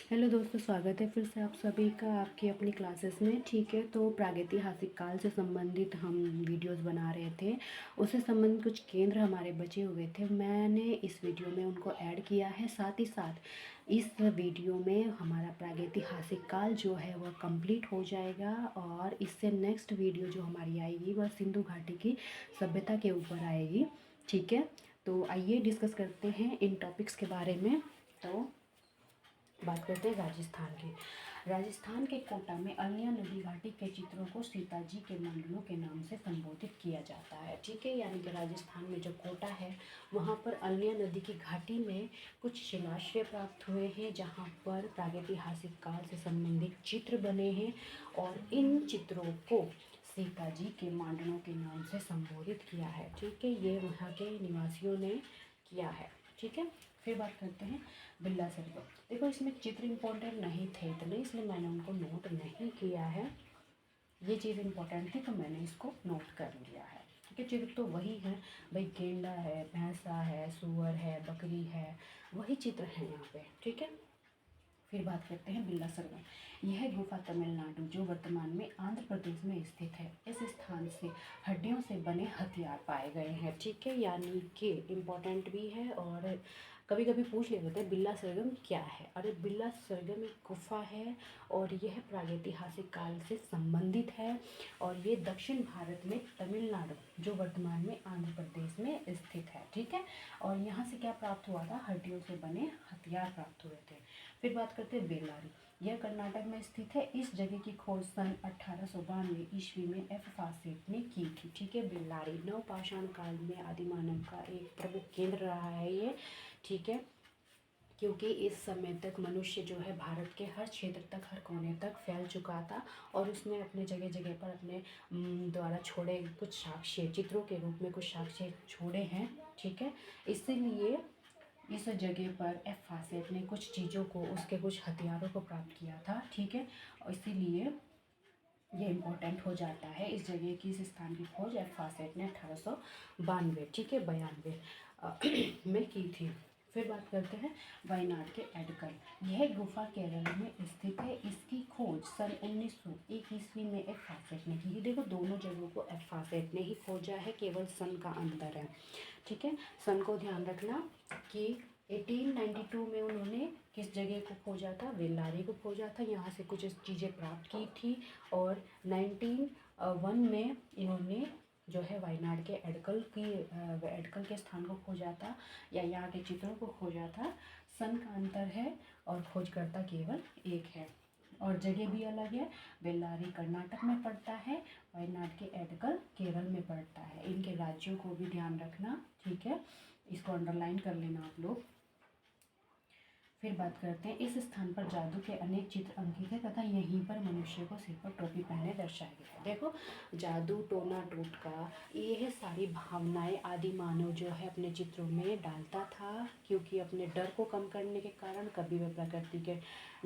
Hello दोस्तों, स्वागत है फिर से आप सभी का आपकी अपनी क्लासेस में। ठीक है, तो प्रागैतिहासिक काल से संबंधित हम वीडियोस बना रहे थे। उससे संबंधित कुछ केंद्र हमारे बचे हुए थे, मैंने इस वीडियो में उनको ऐड किया है। साथ ही साथ इस वीडियो में हमारा प्रागैतिहासिक काल जो है वह कंप्लीट हो जाएगा और इससे नेक्स्ट वीडियो जो हमारी आएगी वह सिंधु घाटी की सभ्यता के ऊपर आएगी। ठीक है, तो आइए डिस्कस करते हैं इन टॉपिक्स के बारे में। तो बात करते हैं राजस्थान की। राजस्थान के कोटा में अलिया नदी घाटी के चित्रों को सीता जी के मंडलों के नाम से संबोधित किया जाता है। ठीक है, यानी कि राजस्थान में जो कोटा है वहाँ पर अलिया नदी की घाटी में कुछ शिलाश्रय प्राप्त हुए हैं जहाँ पर प्रागैतिहासिक काल से संबंधित चित्र बने हैं और इन चित्रों को सीता जी के मांडलों के नाम से संबोधित किया है। ठीक है, ये वहाँ के निवासियों ने किया है। ठीक है, फिर बात करते हैं बिल्ला सरगम। देखो, इसमें चित्र इम्पोर्टेंट नहीं थे इतने, इसलिए मैंने उनको नोट नहीं किया है। ये चीज़ इम्पोर्टेंट थी तो मैंने इसको नोट कर लिया है। ठीक है, चित्र तो वही है भाई, गेंडा है, भैंसा है, सुअर है, बकरी है, वही चित्र हैं यहाँ पे। ठीक है, फिर बात करते हैं बिल्ला सरगम। यह गुफा तमिलनाडु जो वर्तमान में आंध्र प्रदेश में स्थित है। इस स्थान से हड्डियों से बने हथियार पाए गए हैं। ठीक है, यानी कि इम्पोर्टेंट भी है और कभी कभी पूछ ले होते हैं बिल्ला सरगम क्या है। अरे बिल्ला सरगम एक गुफा है और यह प्रागैतिहासिक काल से संबंधित है और ये दक्षिण भारत में तमिलनाडु जो वर्तमान में आंध्र प्रदेश में स्थित है। ठीक है, और यहाँ से क्या प्राप्त हुआ था? हड्डियों से बने हथियार प्राप्त हुए थे। फिर बात करते हैं बेल्लारी। यह कर्नाटक में स्थित है। इस जगह की खोज सन 1892 ईस्वी में एफ फासेट ने की थी। ठीक है, बेल्लारी नवपाषाण काल में आदिमानव का एक प्रमुख केंद्र रहा है ये। ठीक है, क्योंकि इस समय तक मनुष्य जो है भारत के हर क्षेत्र तक, हर कोने तक फैल चुका था और उसने अपने जगह जगह पर अपने द्वारा छोड़े कुछ साक्ष्य चित्रों के रूप में कुछ साक्ष्य छोड़े हैं। ठीक है, इसीलिए इस जगह पर एफ फासेट ने कुछ चीज़ों को, उसके कुछ हथियारों को प्राप्त किया था। ठीक है, और इसीलिए ये इम्पोर्टेंट हो जाता है। इस जगह की, इस स्थान की खोज एफ फासेट ने 1892, ठीक है, 92 में की थी। फिर बात करते हैं वायनाड के एडकल। यह गुफा केरल में स्थित है। इसकी खोज सन 1901 ईस्वी में एफ फासेट ने की है। देखो, दोनों जगहों को एफ फासेट ने ही खोजा है, केवल सन का अंतर है। ठीक है, सन को ध्यान रखना कि 1892 में उन्होंने किस जगह को खोजा था? बेल्लारी को खोजा था, यहाँ से कुछ चीज़ें प्राप्त की थी। और 1901 में इन्होंने जो है वायनाड के एडकल के स्थान को खोजा था या यहाँ के चित्रों को खोजा था। सन का अंतर है और खोजकर्ता केवल एक है और जगह भी अलग है। बेल्लारी कर्नाटक में पड़ता है, वायनाड के एडकल केरल में पड़ता है। इनके राज्यों को भी ध्यान रखना। ठीक है, इसको अंडरलाइन कर लेना आप लोग। फिर बात करते हैं, इस स्थान पर जादू के अनेक चित्र अंकित है तथा यहीं पर मनुष्य को सिर पर टोपी पहने दर्शाया गया है। देखो, जादू, टोना टोटका, यह सारी भावनाएं आदि मानव जो है अपने चित्रों में डालता था, क्योंकि अपने डर को कम करने के कारण कभी वह प्रकृति के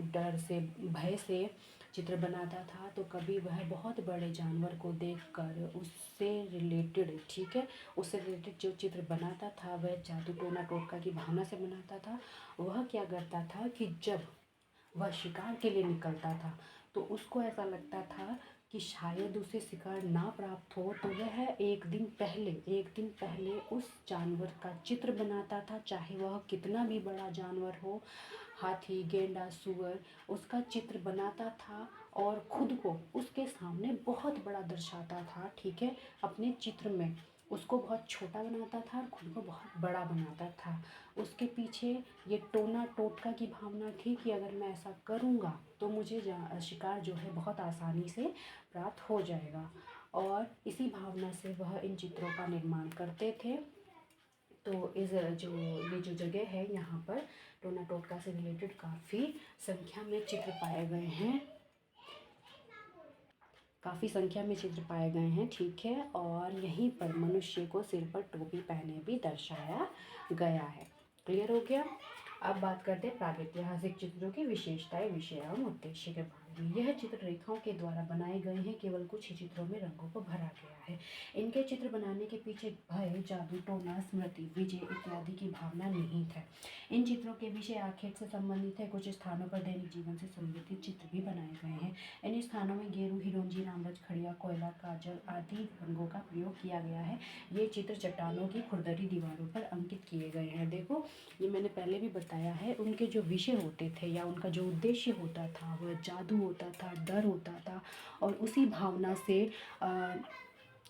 डर से, भय से चित्र बनाता था तो कभी वह बहुत बड़े जानवर को देखकर उससे रिलेटेड, ठीक है, उससे रिलेटेड जो चित्र बनाता था वह जादू, टोना टोटका की भावना से बनाता था। वह क्या करता था कि जब वह शिकार के लिए निकलता था तो उसको ऐसा लगता था कि शायद उसे शिकार ना प्राप्त हो, तो वह एक दिन पहले उस जानवर का चित्र बनाता था, चाहे वह कितना भी बड़ा जानवर हो, हाथी, गेंडा, सुअर, उसका चित्र बनाता था और खुद को उसके सामने बहुत बड़ा दर्शाता था। ठीक है, अपने चित्र में उसको बहुत छोटा बनाता था और खुद को बहुत बड़ा बनाता था। उसके पीछे ये टोना टोटका की भावना थी कि अगर मैं ऐसा करूँगा तो मुझे शिकार जो है बहुत आसानी से प्राप्त हो जाएगा और इसी भावना से वह इन चित्रों का निर्माण करते थे। तो ये जो जगह है यहाँ पर टोना टोटका से रिलेटेड काफ़ी संख्या में चित्र पाए गए हैं, ठीक है, और यहीं पर मनुष्य को सिर पर टोपी पहने भी दर्शाया गया है। क्लियर हो गया? अब बात करते हैं प्रागैतिहासिक चित्रों की विशेषताएं, विषय एवं उद्देश्य के बारे में। में। यह चित्र रेखाओं के द्वारा बनाए गए हैं, केवल कुछ ही चित्रों में रंगों को भरा गया है। इनके चित्र बनाने के पीछे भय, जादू टोना, स्मृति, विजय इत्यादि की भावना निहित है। इन चित्रों के विषय आखेट से संबंधित है। कुछ स्थानों पर दैनिक जीवन से संबंधित चित्र भी बनाए गए हैं। इन स्थानों में गेरू, हिरोंजी, रामरज, खड़िया, कोयला, काजल आदि रंगों का प्रयोग किया गया है। ये चित्र चट्टानों की खुरदरी दीवारों पर अंकित किए गए हैं। देखो, ये मैंने पहले भी बताया है, उनके जो विषय होते थे या उनका जो उद्देश्य होता था वह जादू होता था, डर होता था, और उसी भावना से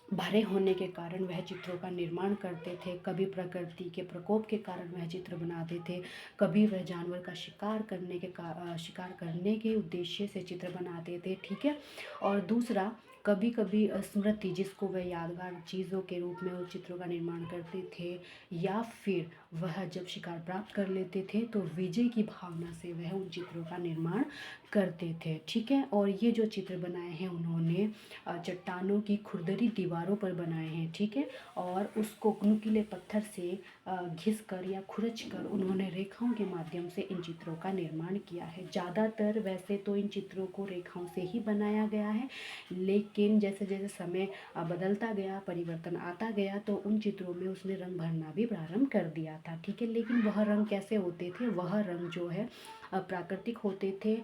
भरे होने के कारण वह चित्रों का निर्माण करते थे। कभी प्रकृति के प्रकोप के कारण वह चित्र बनाते थे, कभी वह जानवर का शिकार करने के उद्देश्य से चित्र बनाते थे, ठीक है। और दूसरा, कभी कभी स्मृति, जिसको वह यादगार चीज़ों के रूप में उस चित्रों का निर्माण करते थे, या फिर वह जब शिकार प्राप्त कर लेते थे तो विजय की भावना से वह उन चित्रों का निर्माण करते थे, ठीक है। और ये जो चित्र बनाए हैं उन्होंने चट्टानों की खुरदरी दीवारों पर बनाए हैं, ठीक है। और उसको नुकीले पत्थर से घिस कर या खुरच कर उन्होंने रेखाओं के माध्यम से इन चित्रों का निर्माण किया है। ज़्यादातर वैसे तो इन चित्रों को रेखाओं से ही बनाया गया है, लेकिन जैसे जैसे समय बदलता गया, परिवर्तन आता गया, तो उन चित्रों में उसने रंग भरना भी प्रारंभ कर दिया था, ठीक है। लेकिन वह रंग कैसे होते थे? वह रंग जो है प्राकृतिक होते थे,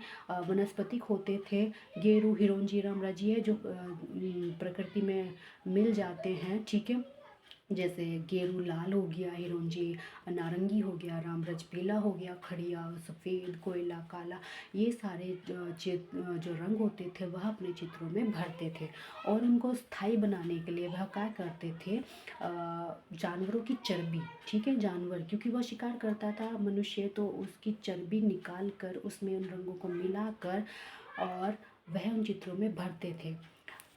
वनस्पतिक होते थे। गेरू, हिरोंजी, रामराजी है जो प्रकृति में मिल जाते हैं, ठीक है। जैसे गेरू लाल हो गया, हिरोंजी नारंगी हो गया, रामरज पीला हो गया, खड़िया सफ़ेद, कोयला काला, ये सारे जो रंग होते थे वह अपने चित्रों में भरते थे। और उनको स्थायी बनाने के लिए वह क्या करते थे? जानवरों की चर्बी, ठीक है, जानवर क्योंकि वह शिकार करता था मनुष्य, तो उसकी चर्बी निकाल कर उसमें उन रंगों को मिला कर और वह उन चित्रों में भरते थे।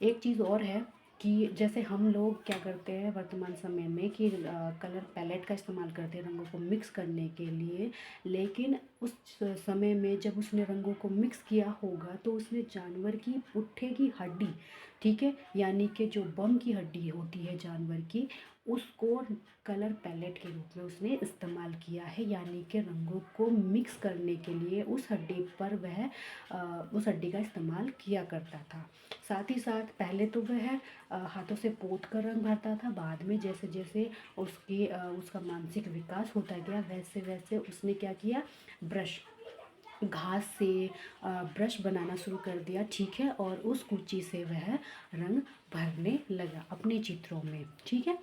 एक चीज़ और है कि जैसे हम लोग क्या करते हैं वर्तमान समय में कि कलर पैलेट का इस्तेमाल करते हैं रंगों को मिक्स करने के लिए, लेकिन उस समय में जब उसने रंगों को मिक्स किया होगा तो उसने जानवर की पुट्ठे की हड्डी, ठीक है, यानी कि जो बम की हड्डी होती है जानवर की, उसको कलर पैलेट के रूप में उसने इस्तेमाल किया है। यानी कि रंगों को मिक्स करने के लिए उस हड्डी पर वह उस हड्डी का इस्तेमाल किया करता था। साथ ही साथ पहले तो वह हाथों से पोत कर रंग भरता था, बाद में जैसे जैसे उसका मानसिक विकास होता गया वैसे वैसे उसने क्या किया, घास से ब्रश बनाना शुरू कर दिया, ठीक है। और उस कुर्ची से वह रंग भरने लगा अपने चित्रों में, ठीक है।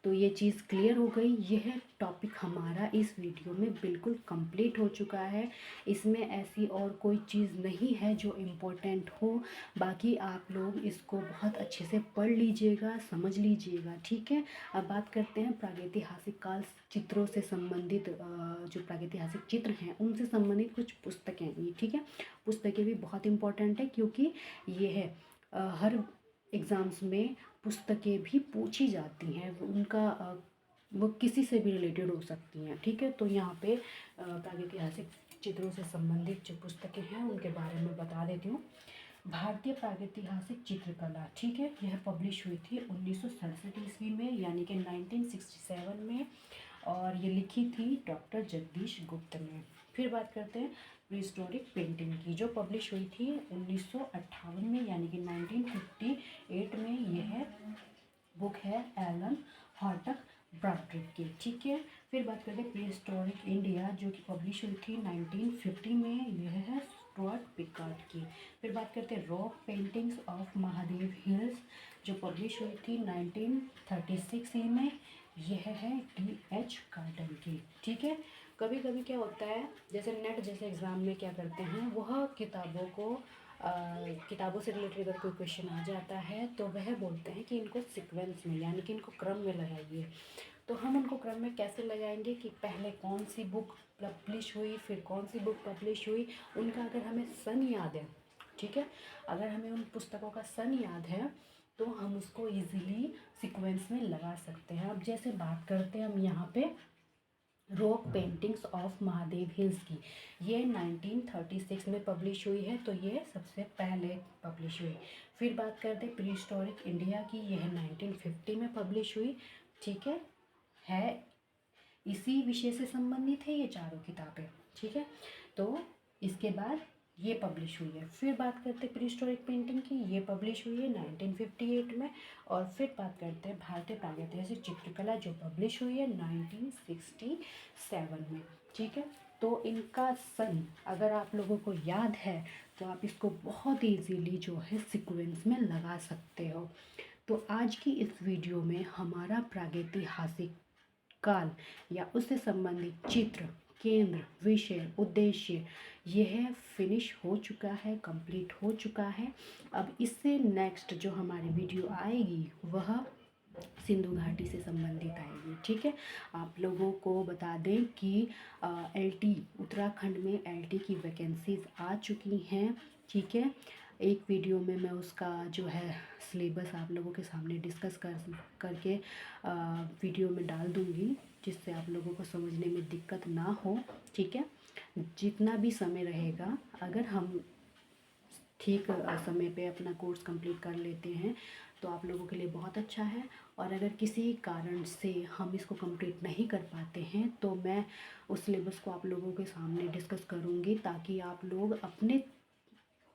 तो ये चीज़ क्लियर हो गई। यह टॉपिक हमारा इस वीडियो में बिल्कुल कंप्लीट हो चुका है। इसमें ऐसी और कोई चीज़ नहीं है जो इम्पोर्टेंट हो। बाकी आप लोग इसको बहुत अच्छे से पढ़ लीजिएगा, समझ लीजिएगा, ठीक है। अब बात करते हैं प्रागैतिहासिक काल चित्रों से संबंधित, जो प्रागैतिहासिक चित्र हैं उनसे संबंधित कुछ पुस्तकें ये, ठीक है। पुस्तकें भी बहुत इम्पोर्टेंट है क्योंकि ये है हर एग्ज़ाम्स में पुस्तकें भी पूछी जाती हैं, उनका वो किसी से भी रिलेटेड हो सकती हैं, ठीक है। तो यहाँ पे प्रागैतिहासिक चित्रों से संबंधित जो पुस्तकें हैं उनके बारे में बता देती हूँ। भारतीय प्रागैतिहासिक चित्रकला, ठीक है, यह पब्लिश हुई थी 1967 ईस्वी में, यानी कि 1967 में, और ये लिखी थी डॉक्टर जगदीश गुप्त ने। फिर बात करते हैं प्रीहिस्टोरिक पेंटिंग की, जो पब्लिश हुई थी 1958 में, यानी कि 1958 में। यह बुक है एलन हॉटक ब्रॉड्रिक की, ठीक है। फिर बात करते हैं प्रीहिस्टोरिक इंडिया, जो कि पब्लिश हुई थी 1950 में। यह है स्टुअर्ट पिकार्ड की। फिर बात करते हैं rock paintings of Mahadev hills, जो पब्लिश हुई थी 1936 में। यह है D.H. गार्डन की, ठीक है। कभी कभी क्या होता है, जैसे नेट जैसे एग्ज़ाम में क्या करते हैं, वह किताबों से रिलेटेड अगर कोई क्वेश्चन आ जाता है तो वह बोलते हैं कि इनको सीक्वेंस में, यानी कि इनको क्रम में लगाइए। तो हम उनको क्रम में कैसे लगाएंगे कि पहले कौन सी बुक पब्लिश हुई, फिर कौन सी बुक पब्लिश हुई, उनका अगर हमें सन याद है, ठीक है, अगर हमें उन पुस्तकों का सन याद है तो हम उसको इजीली सीक्वेंस में लगा सकते हैं। अब जैसे बात करते हैं हम यहाँ पे rock paintings of Mahadev hills की, ये 1936 में पब्लिश हुई है, तो ये सबसे पहले पब्लिश हुई। फिर बात करते हैं प्रीहिस्टोरिक इंडिया की, यह 1950 में पब्लिश हुई, ठीक है इसी विषय से संबंधित है ये चारों किताबें, ठीक है। तो इसके बाद ये पब्लिश हुई है। फिर बात करते हैं प्री हिस्टोरिक पेंटिंग की, ये पब्लिश हुई है 1958 में। और फिर बात करते हैं भारतीय प्रागैतिहासिक चित्रकला, जो पब्लिश हुई है 1967 में। ठीक है, तो इनका सन अगर आप लोगों को याद है तो आप इसको बहुत ईजीली जो है सीक्वेंस में लगा सकते हो। तो आज की इस वीडियो में हमारा प्रागैतिहासिक काल या उससे संबंधित चित्र, केंद्र, विषय, उद्देश्य यह फिनिश हो चुका है, कंप्लीट हो चुका है। अब इससे नेक्स्ट जो हमारी वीडियो आएगी वह सिंधु घाटी से संबंधित आएगी। ठीक है, आप लोगों को बता दें कि एलटी उत्तराखंड में एलटी की वैकेंसीज आ चुकी हैं। ठीक है, एक वीडियो में मैं उसका जो है सिलेबस आप लोगों के सामने डिस्कस करके वीडियो में डाल दूँगी, जिससे आप लोगों को समझने में दिक्कत ना हो। ठीक है, जितना भी समय रहेगा अगर हम ठीक समय पे अपना कोर्स कंप्लीट कर लेते हैं तो आप लोगों के लिए बहुत अच्छा है। और अगर किसी कारण से हम इसको कंप्लीट नहीं कर पाते हैं तो मैं उस सिलेबस को आप लोगों के सामने डिस्कस करूँगी, ताकि आप लोग अपने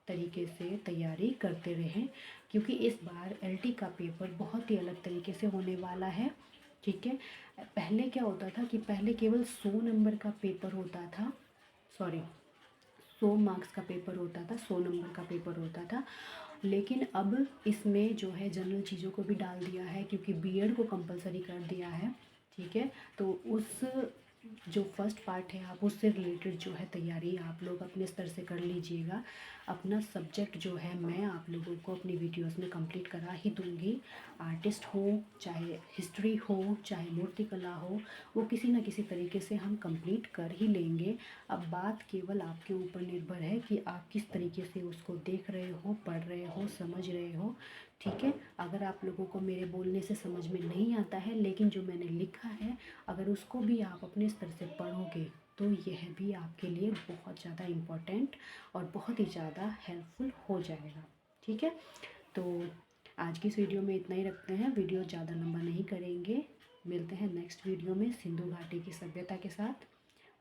तरीके से तैयारी करते रहें, क्योंकि इस बार एलटी का पेपर बहुत ही अलग तरीके से होने वाला है। ठीक है, पहले क्या होता था कि पहले केवल 100 नंबर का पेपर होता था, सॉरी 100 मार्क्स का पेपर होता था, 100 नंबर का पेपर होता था। लेकिन अब इसमें जो है जनरल चीज़ों को भी डाल दिया है, क्योंकि बीएड को कंपलसरी कर दिया है। ठीक है, तो उस जो फर्स्ट पार्ट है आप उससे रिलेटेड जो है तैयारी आप लोग अपने स्तर से कर लीजिएगा। अपना सब्जेक्ट जो है मैं आप लोगों को अपनी वीडियोस में कंप्लीट करा ही दूंगी। आर्टिस्ट हो, चाहे हिस्ट्री हो, चाहे मूर्तिकला हो, वो किसी न किसी तरीके से हम कंप्लीट कर ही लेंगे। अब बात केवल आपके ऊपर निर्भर है कि आप किस तरीके से उसको देख रहे हो, पढ़ रहे हो, समझ रहे हो। ठीक है, अगर आप लोगों को मेरे बोलने से समझ में नहीं आता है, लेकिन जो मैंने लिखा है अगर उसको भी आप अपने स्तर से पढ़ोगे तो यह भी आपके लिए बहुत ज़्यादा इम्पोर्टेंट और बहुत ही ज़्यादा हेल्पफुल हो जाएगा। ठीक है, तो आज की इस वीडियो में इतना ही रखते हैं, वीडियो ज़्यादा लंबा नहीं करेंगे। मिलते हैं नेक्स्ट वीडियो में सिंधु घाटी की सभ्यता के साथ।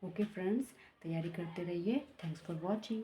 ओके फ्रेंड्स, तैयारी करते रहिए। Thanks for watching.